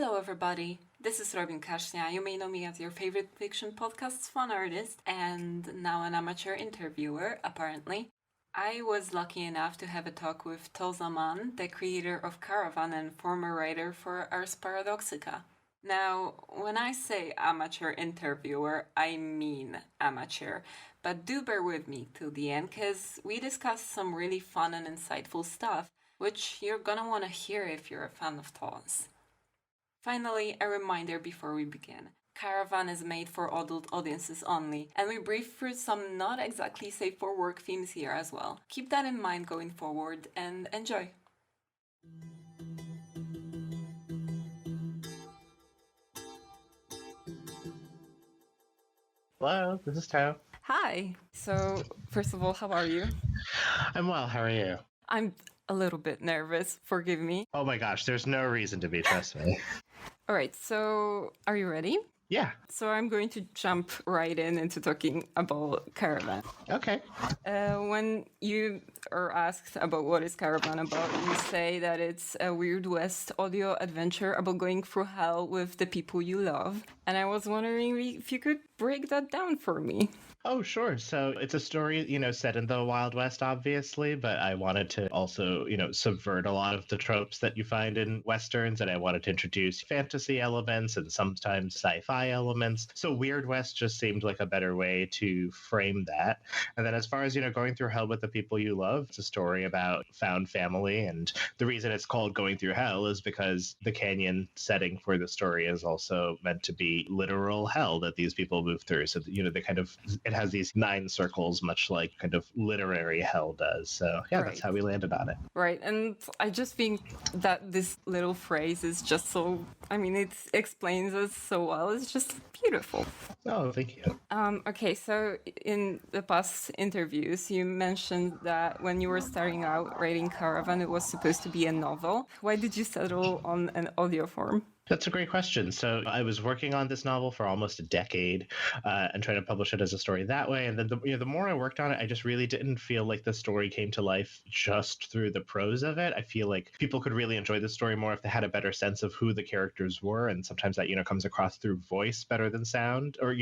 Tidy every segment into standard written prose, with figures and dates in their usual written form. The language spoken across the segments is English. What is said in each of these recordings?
Hello, everybody. This is Robin Kasznia. You may know me as your favorite fiction podcast's fun artist and now an amateur interviewer, apparently. I was lucky enough to have a talk with Tau Zaman, the creator of Caravan and former writer for Ars Paradoxica. Now, when I say amateur interviewer, I mean amateur, but do bear with me till the end, because we discussed some really fun and insightful stuff, which you're gonna want to hear if you're a fan of Tau's. Finally, a reminder before we begin. Caravan is made for adult audiences only, and we brief through some not exactly safe for work themes here as well. Keep that in mind going forward, and enjoy! Hello, this is Tau. Hi! So, first of all, how are you? I'm well, how are you? I'm a little bit nervous, forgive me. Oh my gosh, there's no reason to be, trust me. Alright, so are you ready? Yeah. So I'm going to jump right into talking about Caravan. Okay. When you are asked about what is Caravan about, you say that it's a Weird West audio adventure about going through hell with the people you love. And I was wondering if you could break that down for me. Oh, sure. So it's a story, set in the Wild West, obviously, but I wanted to also, subvert a lot of the tropes that you find in Westerns, and I wanted to introduce fantasy elements and sometimes sci-fi elements. So Weird West just seemed like a better way to frame that. And then as far as, going through hell with the people you love, it's a story about found family. And the reason it's called Going Through Hell is because the canyon setting for the story is also meant to be literal hell that these people move through. So, they kind of... It has these 9 circles, much like kind of literary hell does. So yeah, That's how we landed on it. Right. And I just think that this little phrase is just so, it explains us so well. It's just beautiful. Oh, thank you. Okay, so in the past interviews, you mentioned that when you were starting out writing Caravan, it was supposed to be a novel. Why did you settle on an audio form? That's a great question. So I was working on this novel for almost a decade and trying to publish it as a story that way. And then the more I worked on it, I just really didn't feel like the story came to life just through the prose of it. I feel like people could really enjoy the story more if they had a better sense of who the characters were. And sometimes that, comes across through voice better than sound, or,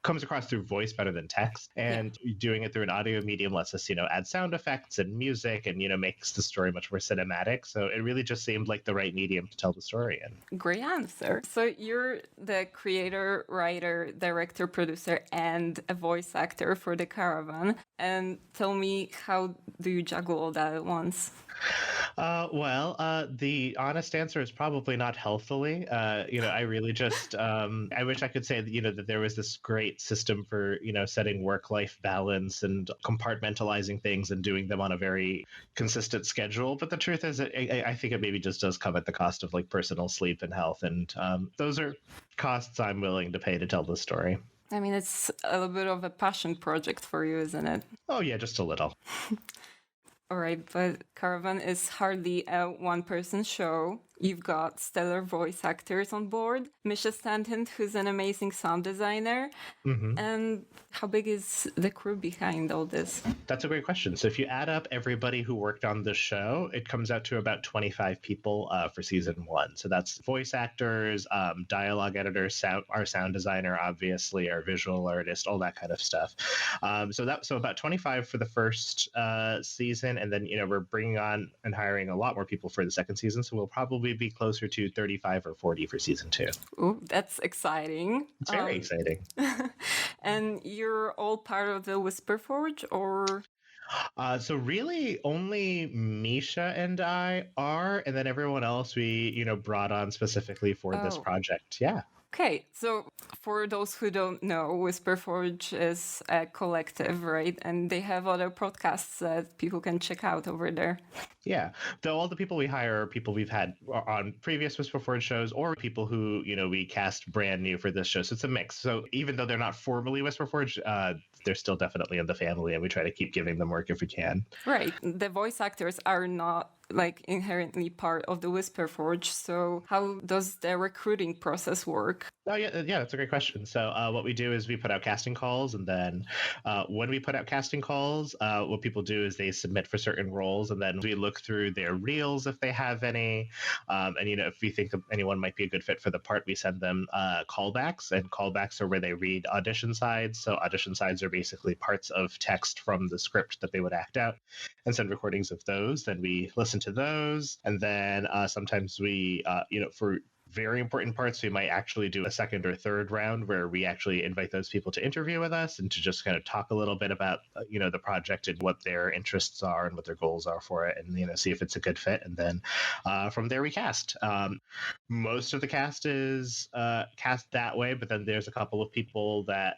comes across through voice better than text. And doing it through an audio medium lets us, add sound effects and music and, makes the story much more cinematic. So it really just seemed like the right medium to tell the story in. Great answer. So you're the creator, writer, director, producer, and a voice actor for the Caravan. And tell me, how do you juggle all that at once? The honest answer is probably not healthily. I really just, I wish I could say that, that there was this great system for, setting work-life balance and compartmentalizing things and doing them on a very consistent schedule. But the truth is, I think it maybe just does come at the cost of like personal sleep and health. And those are costs I'm willing to pay to tell the story. It's a little bit of a passion project for you, isn't it? Oh, yeah, just a little. All right, but Caravan is hardly a one-person show. You've got stellar voice actors on board. Misha Stanton, who's an amazing sound designer. Mm-hmm. And how big is the crew behind all this? That's a great question. So if you add up everybody who worked on the show, it comes out to about 25 people for season 1. So that's voice actors, dialogue editors, our sound designer, obviously, our visual artist, all that kind of stuff. So about 25 for the first season. And then, we're bringing on and hiring a lot more people for the second season. So we'll probably be closer to 35 or 40 for season 2. Ooh, that's exciting. It's very exciting. And you're all part of the Whisper Forge, or? So really only Misha and I are, and then everyone else we, brought on specifically for this project. Yeah. Okay, so for those who don't know, Whisper Forge is a collective, right? And they have other podcasts that people can check out over there. Yeah, though all the people we hire are people we've had on previous Whisper Forge shows or people who, we cast brand new for this show. So it's a mix. So even though they're not formally Whisper Forge, they're still definitely in the family, and we try to keep giving them work if we can. Right. The voice actors are not like inherently part of the Whisper Forge. So how does the recruiting process work? Oh yeah, that's a great question. So what we do is we put out casting calls, and then when we put out casting calls, what people do is they submit for certain roles, and then we look through their reels if they have any, and if we think anyone might be a good fit for the part, we send them callbacks, and callbacks are where they read audition sides. So audition sides are basically parts of text from the script that they would act out, and send recordings of those. Then we listen to those, and then sometimes we, for very important parts, we might actually do a second or third round where we actually invite those people to interview with us and to just kind of talk a little bit about the project and what their interests are and what their goals are for it, and see if it's a good fit. And then from there we cast. Most of the cast is cast that way, but then there's a couple of people that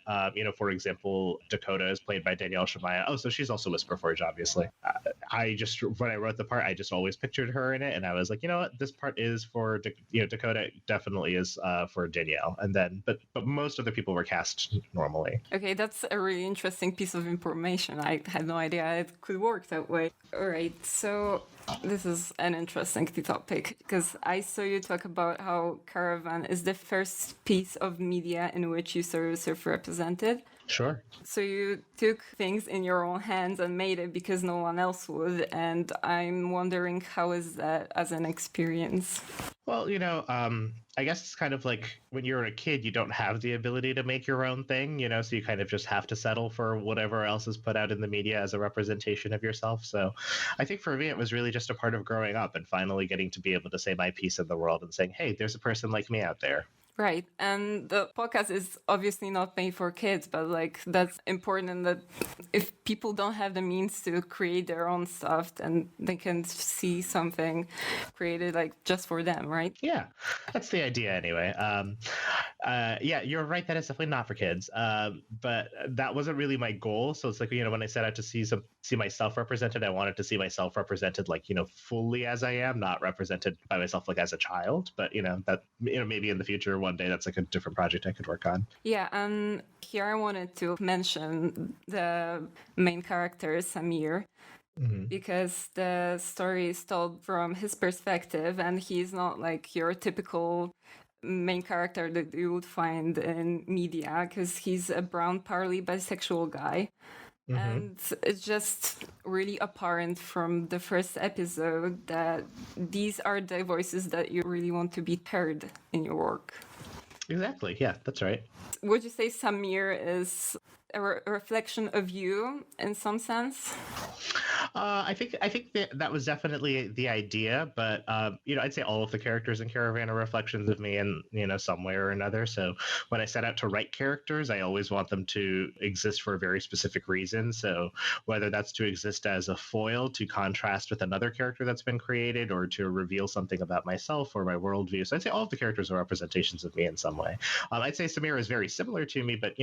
for example, Dakota is played by Danielle Shemaya. Oh, so she's also Whisper Forge, obviously. When I wrote the part, I just always pictured her in it, and I was like, you know what, this part is for Dakota. Definitely is for Danielle, and then but most of the people were cast normally. Okay, that's a really interesting piece of information. I had no idea it could work that way. All right, so this is an interesting topic because I saw you talk about how Caravan is the first piece of media in which you saw yourself represented. Sure. So you took things in your own hands and made it because no one else would, and I'm wondering, how is that as an experience? Well, I guess it's kind of like when you're a kid, you don't have the ability to make your own thing, so you kind of just have to settle for whatever else is put out in the media as a representation of yourself. So I think for me, it was really just a part of growing up and finally getting to be able to say my piece in the world and saying, hey, there's a person like me out there. Right. And the podcast is obviously not made for kids, but that's important in that if people don't have the means to create their own stuff, then they can see something created just for them, right? Yeah, that's the idea anyway. Yeah, you're right that it's definitely not for kids. But that wasn't really my goal. So it's like, when I set out to see myself represented, I wanted to see myself represented fully as I am, not represented by myself as a child. But that maybe in the future one day that's a different project I could work on. Yeah, and here I wanted to mention the main character, Samir. Mm-hmm. Because the story is told from his perspective, and he's not your typical main character that you would find in media, because he's a brown, partly bisexual guy. Mm-hmm. And it's just really apparent from the first episode that these are the voices that you really want to be heard in your work. Exactly. Yeah, that's right. Would you say Samir is a reflection of you in some sense? I think that was definitely the idea, but I'd say all of the characters in Caravan are reflections of me in some way or another. So when I set out to write characters, I always want them to exist for a very specific reason. So whether that's to exist as a foil to contrast with another character that's been created, or to reveal something about myself or my worldview. So I'd say all of the characters are representations of me in some way. I'd say Samir is very similar to me, but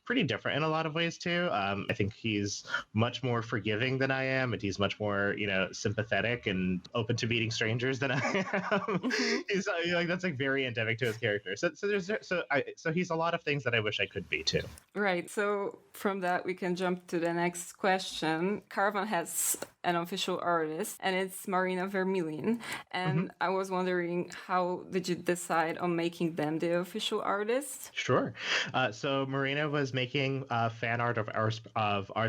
pretty different in a lot of ways too. I think he's much more forgiving than I am, and he's much more sympathetic and open to meeting strangers than I am. He's that's very endemic to his character. So he's a lot of things that I wish I could be too. Right. So from that we can jump to the next question. Caravan has an official artist, and it's Marina Vermeulen. And mm-hmm. I was wondering, how did you decide on making them the official artist? Sure. So Marina was making fan art of Ars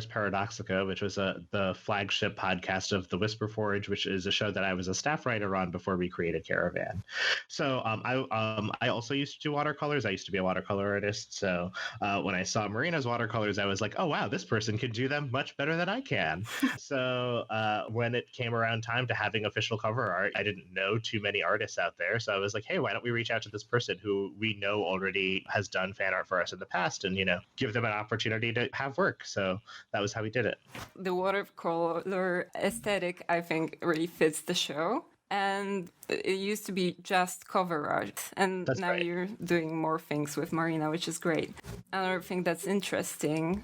Paradoxica, which was the flagship podcast of the Whisper Forge, which is a show that I was a staff writer on before we created Caravan. So I also used to do watercolors. I used to be a watercolor artist. So when I saw Marina's watercolors, I was like, oh, wow, this person can do them much better than I can. So when it came around time to having official cover art, I didn't know too many artists out there. So I was like, hey, why don't we reach out to this person who we know already has done fan art for us in the past, and, give them an opportunity to have work. So that was how we did it. The watercolor aesthetic, I think, really fits the show. And it used to be just cover art, and That's now right. you're doing more things with Marina, which is great. Another thing that's interesting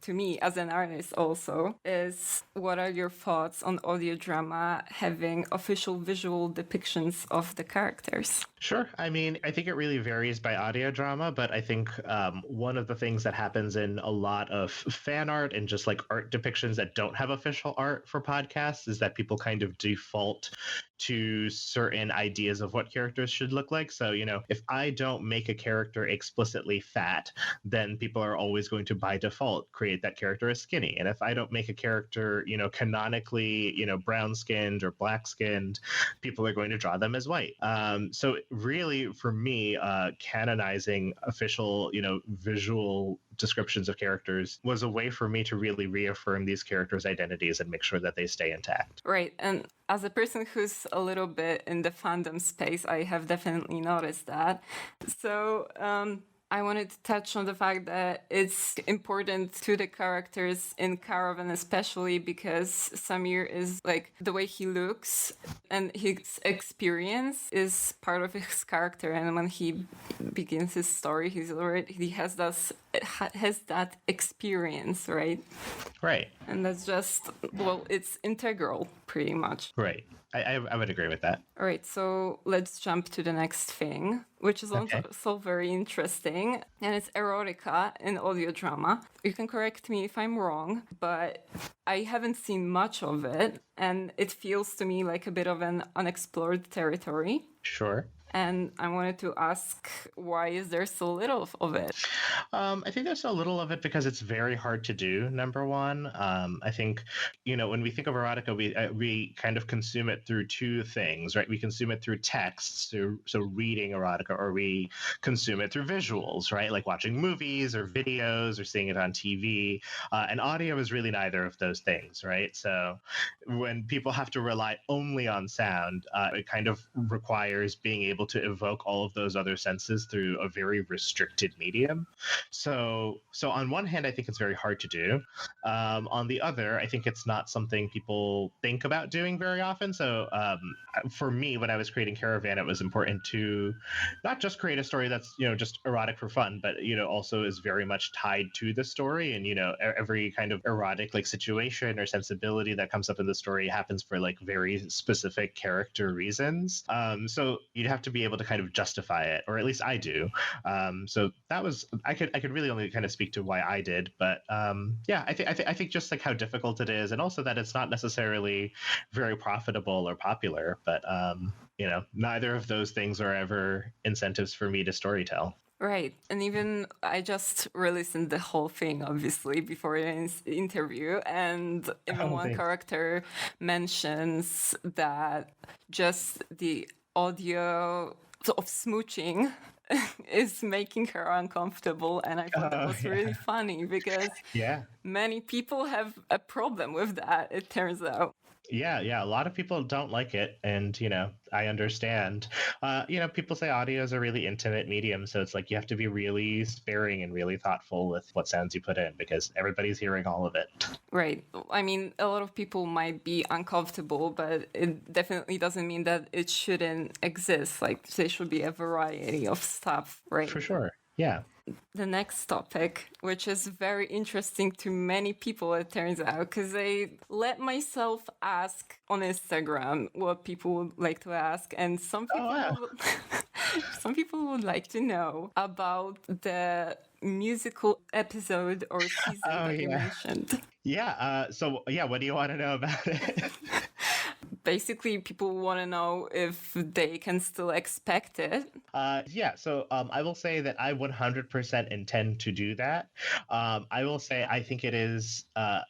to me as an artist also is, what are your thoughts on audio drama having official visual depictions of the characters? Sure. I mean, I think it really varies by audio drama, but I think one of the things that happens in a lot of fan art and just like art depictions that don't have official art for podcasts is that people kind of default to certain ideas of what characters should look like. So, if I don't make a character explicitly fat, then people are always going to, by default, create that character as skinny. And if I don't make a character, canonically, brown skinned or black skinned, people are going to draw them as white. So really, for me, canonizing official, visual descriptions of characters was a way for me to really reaffirm these characters' identities and make sure that they stay intact. Right. And as a person who's a little bit in the fandom space, I have definitely noticed that. So, I wanted to touch on the fact that it's important to the characters in Caravan, especially because Samir is like, the way he looks and his experience is part of his character. And when he begins his story, he has that experience, right? Right. And that's just, well, it's integral pretty much. Right. I would agree with that. All right, so let's jump to the next thing, which is also very interesting, and it's erotica in audio drama. You can correct me if I'm wrong, but I haven't seen much of it, and it feels to me like a bit of an unexplored territory. Sure. And I wanted to ask, why is there so little of it? I think there's so little of it because it's very hard to do, number one. I think, when we think of erotica, we kind of consume it through two things, right? We consume it through text, so reading erotica, or we consume it through visuals, right? Like watching movies or videos or seeing it on TV. And audio is really neither of those things, right? So when people have to rely only on sound, it kind of requires being able to evoke all of those other senses through a very restricted medium. So on one hand, I think it's very hard to do. On the other, I think it's not something people think about doing very often. So for me, when I was creating Caravan, it was important to not just create a story that's, just erotic for fun, but, also is very much tied to the story. And, every kind of erotic like situation or sensibility that comes up in the story happens for like very specific character reasons. So you'd have to be able to kind of justify it, or at least I do. So that was, I could really only kind of speak to why I did, but I think just like how difficult it is, and also that it's not necessarily very profitable or popular. But neither of those things are ever incentives for me to storytell. Right. And even I just re-listened the whole thing, obviously, before the interview. And even one character mentions that just the audio of smooching is making her uncomfortable. And I thought that was really funny because many people have a problem with that, it turns out. Yeah. A lot of people don't like it. And, I understand. People say audio is a really intimate medium. So it's like you have to be really sparing and really thoughtful with what sounds you put in because everybody's hearing all of it. Right. I mean, a lot of people might be uncomfortable, but it definitely doesn't mean that it shouldn't exist. Like, there should be a variety of stuff, right? For sure. Yeah. The next topic, which is very interesting to many people, it turns out, because I let myself ask on Instagram what people would like to ask, and some people, some people would like to know about the musical episode or season that you mentioned. Yeah. What do you want to know about it? Basically, people want to know if they can still expect it. So I will say that I 100% intend to do that. I will say I think it is, I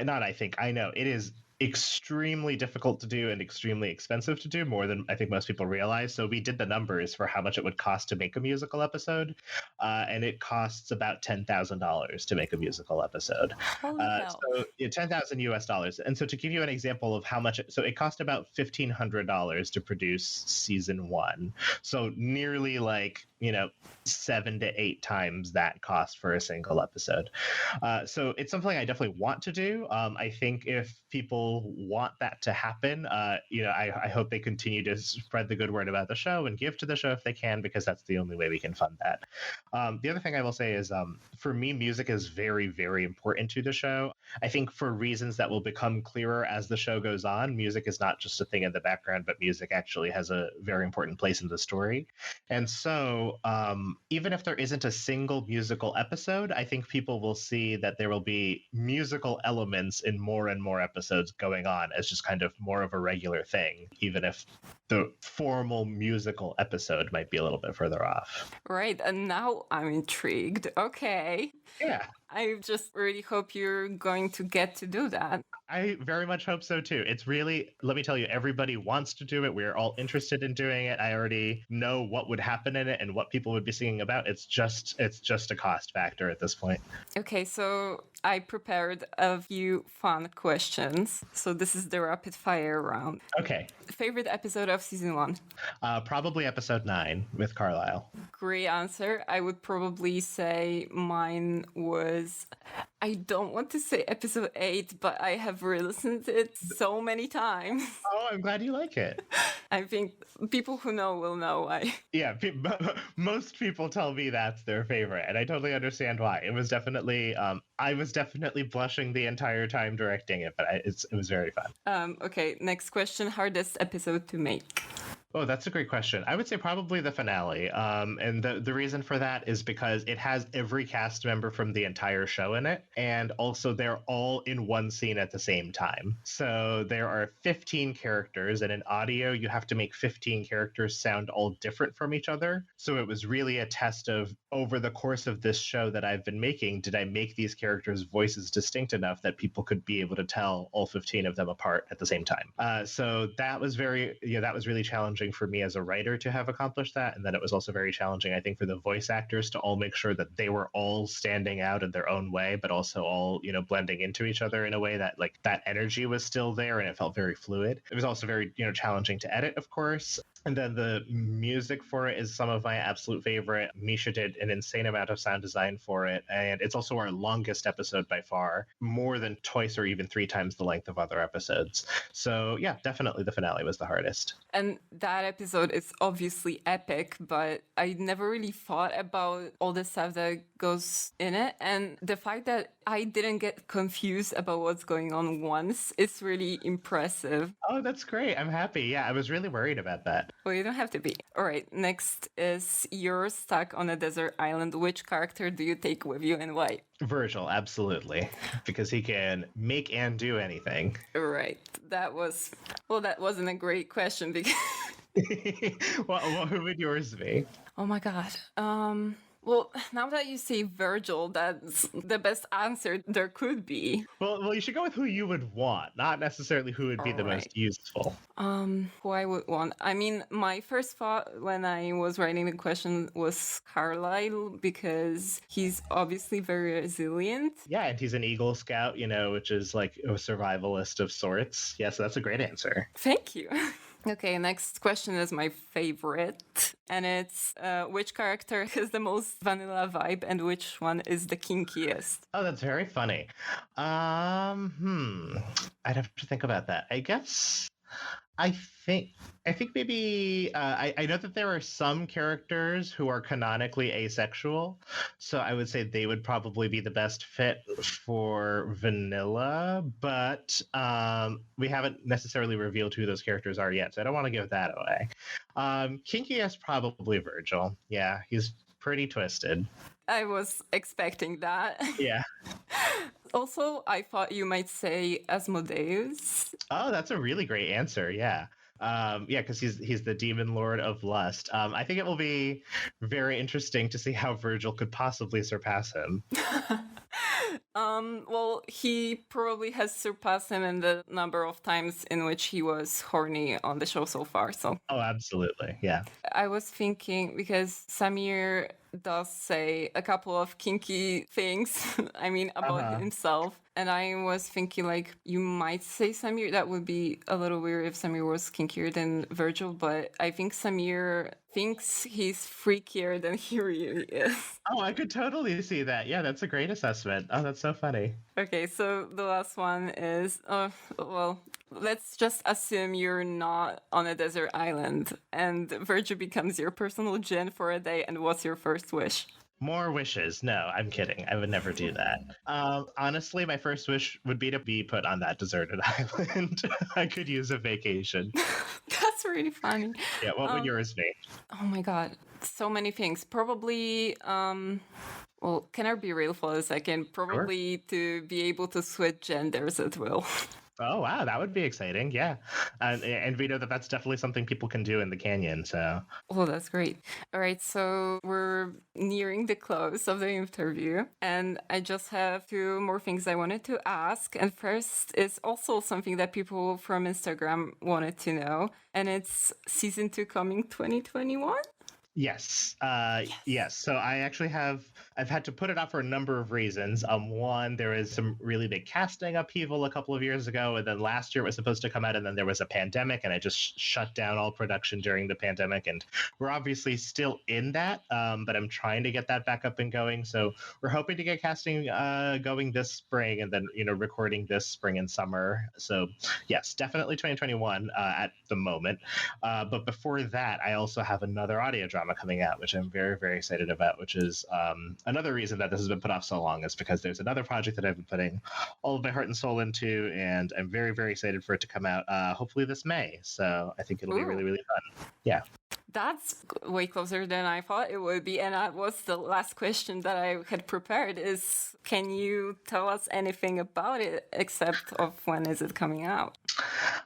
know it is extremely difficult to do and extremely expensive to do, more than I think most people realize. So we did the numbers for how much it would cost to make a musical episode, and it costs about $10,000 to make a musical episode. So $10,000 US. And so to give you an example of how much, it cost about $1,500 to produce season 1. So nearly 7 to 8 times that cost for a single episode. So it's something I definitely want to do. I think if people still want that to happen. I hope they continue to spread the good word about the show and give to the show if they can, because that's the only way we can fund that. The other thing I will say is, for me, music is very, very important to the show. I think for reasons that will become clearer as the show goes on, music is not just a thing in the background, but music actually has a very important place in the story. And so, even if there isn't a single musical episode, I think people will see that there will be musical elements in more and more episodes going on as just kind of more of a regular thing, even if the formal musical episode might be a little bit further off. Right, and now I'm intrigued. Okay. Yeah. I just really hope you're going to get to do that. I very much hope so too. It's really, let me tell you, everybody wants to do it. We're all interested in doing it. I already know what would happen in it and what people would be singing about. It's just a cost factor at this point. Okay, so I prepared a few fun questions. So this is the rapid fire round. Okay. Favorite episode of season 1? Probably episode 9 with Carlisle. Great answer. I would probably say mine was, I don't want to say episode 8, but I have re-listened to it so many times. Oh, I'm glad you like it. I think people who know will know why. Yeah, most people tell me that's their favorite, and I totally understand why. It was definitely, I was definitely blushing the entire time directing it, but it was very fun. Okay, next question. Hardest episode to make? Oh, that's a great question. I would say probably the finale. And the reason for that is because it has every cast member from the entire show in it. And also they're all in one scene at the same time. So there are 15 characters, and in audio, you have to make 15 characters sound all different from each other. So it was really a test of, over the course of this show that I've been making, did I make these characters' voices distinct enough that people could be able to tell all 15 of them apart at the same time? So that was that was really challenging for me as a writer to have accomplished that. And then it was also very challenging, I think, for the voice actors to all make sure that they were all standing out in their own way, but also all, blending into each other in a way that that energy was still there and it felt very fluid. It was also very, challenging to edit, of course. And then the music for it is some of my absolute favorite. Misha did an insane amount of sound design for it. And it's also our longest episode by far, more than twice or even 3 times the length of other episodes. So yeah, definitely the finale was the hardest. And that episode is obviously epic, but I never really thought about all the stuff that goes in it. And the fact that I didn't get confused about what's going on once is really impressive. Oh, that's great. I'm happy. Yeah, I was really worried about that. Well, you don't have to be. All right, next is you're stuck on a desert island. Which character do you take with you and why? Virgil, absolutely. Because he can make and do anything. Right. That wasn't a great question because... Well, who would yours be? Oh my God. Well, now that you say Virgil, that's the best answer there could be. Well, you should go with who you would want, not necessarily who would be the most useful. Who I would want. I mean, my first thought when I was writing the question was Carlisle, because he's obviously very resilient. Yeah, and he's an Eagle Scout, which is like a survivalist of sorts. Yeah, so that's a great answer. Thank you. Okay, next question is my favorite, and it's which character has the most vanilla vibe and which one is the kinkiest? Oh, that's very funny. I'd have to think about that. I think maybe I know that there are some characters who are canonically asexual, so I would say they would probably be the best fit for vanilla, but we haven't necessarily revealed who those characters are yet, so I don't want to give that away. Kinkiest, probably Virgil. Yeah, he's pretty twisted. I was expecting that. Yeah. Also, I thought you might say Asmodeus. Oh, that's a really great answer. Yeah. Because he's the demon lord of lust. I think it will be very interesting to see how Virgil could possibly surpass him. Well, he probably has surpassed him in the number of times in which he was horny on the show so far. So. Oh, absolutely. Yeah. I was thinking because Samir does say a couple of kinky things, about himself. And I was thinking, you might say Samir. That would be a little weird if Samir was kinkier than Virgil, but I think Samir thinks he's freakier than he really is. Oh, I could totally see that. Yeah, that's a great assessment. Oh, that's so funny. Okay, so the last one is, well, let's just assume you're not on a desert island and Virgil becomes your personal djinn for a day, and what's your first wish? More wishes. No, I'm kidding. I would never do that. Honestly, my first wish would be to be put on that deserted island. I could use a vacation. That's really funny. Yeah, what would yours be? Oh my god, so many things. Probably, well, can I be real for a second? Probably to be able to switch genders at will. Oh, wow, that would be exciting. Yeah. And we know that that's definitely something people can do in the canyon. So, Oh, that's great. All right, so we're nearing the close of the interview, and I just have two more things I wanted to ask. And first is also something that people from Instagram wanted to know, and it's season 2 coming 2021? yes. Yes. So I've had to put it off for a number of reasons. One, there was some really big casting upheaval a couple of years ago. And then last year it was supposed to come out, and then there was a pandemic, and I just shut down all production during the pandemic. And we're obviously still in that, but I'm trying to get that back up and going. So we're hoping to get casting going this spring, and then, recording this spring and summer. So yes, definitely 2021 at the moment. But before that, I also have another audio drama coming out, which I'm very, very excited about, which is another reason that this has been put off so long, is because there's another project that I've been putting all of my heart and soul into, and I'm very, very excited for it to come out hopefully this May. So I think it'll be really, really fun. Yeah. That's way closer than I thought it would be. And that was the last question that I had prepared is, can you tell us anything about it except of when is it coming out?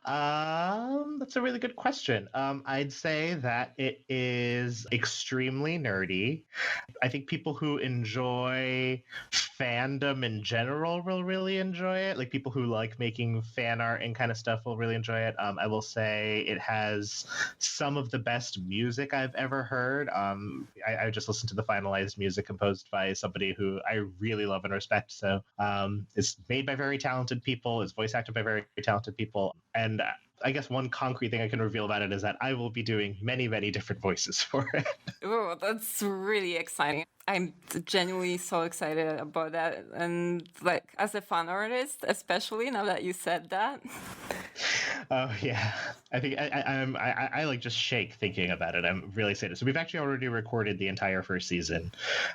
That's a really good question. I'd say that it is extremely nerdy. I think people who enjoy fandom in general will really enjoy it. Like people who like making fan art and kind of stuff will really enjoy it. I will say it has some of the best music I've ever heard. I just listened to the finalized music composed by somebody who I really love and respect. So it's made by very talented people. It's voice acted by very talented people. And I guess one concrete thing I can reveal about it is that I will be doing many, many different voices for it. Oh, that's really exciting. I'm genuinely so excited about that. And like as a fan artist, especially now that you said that. Oh yeah, I think I like just shake thinking about it. I'm really excited. So we've actually already recorded the entire first season,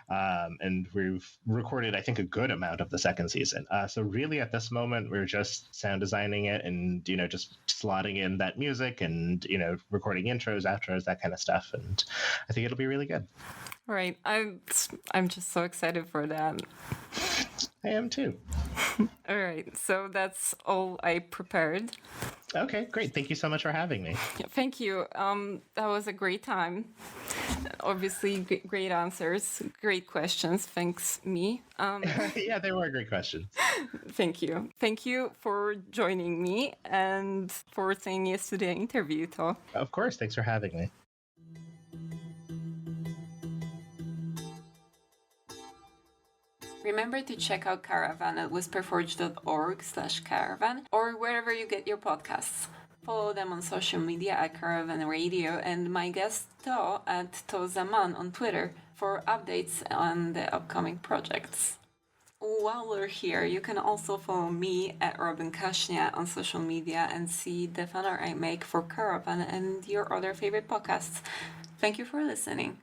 and we've recorded I think a good amount of the second season. So really at this moment we're just sound designing it and just slotting in that music and recording intros, outros, that kind of stuff. And I think it'll be really good. Right, I'm just so excited for that. I am too. All right, so that's all I prepared. Okay, great. Thank you so much for having me. Thank you. That was a great time. Obviously, great answers, great questions. Thanks, me. Yeah, they were great questions. Thank you. Thank you for joining me and for saying yes to the interview, Tau. Of course. Thanks for having me. Remember to check out Caravan at whisperforge.org/caravan or wherever you get your podcasts. Follow them on social media at Caravan Radio and my guest Tau at Tau Zaman on Twitter for updates on the upcoming projects. While we're here, you can also follow me at Robin Kasznia on social media and see the fan art I make for Caravan and your other favorite podcasts. Thank you for listening.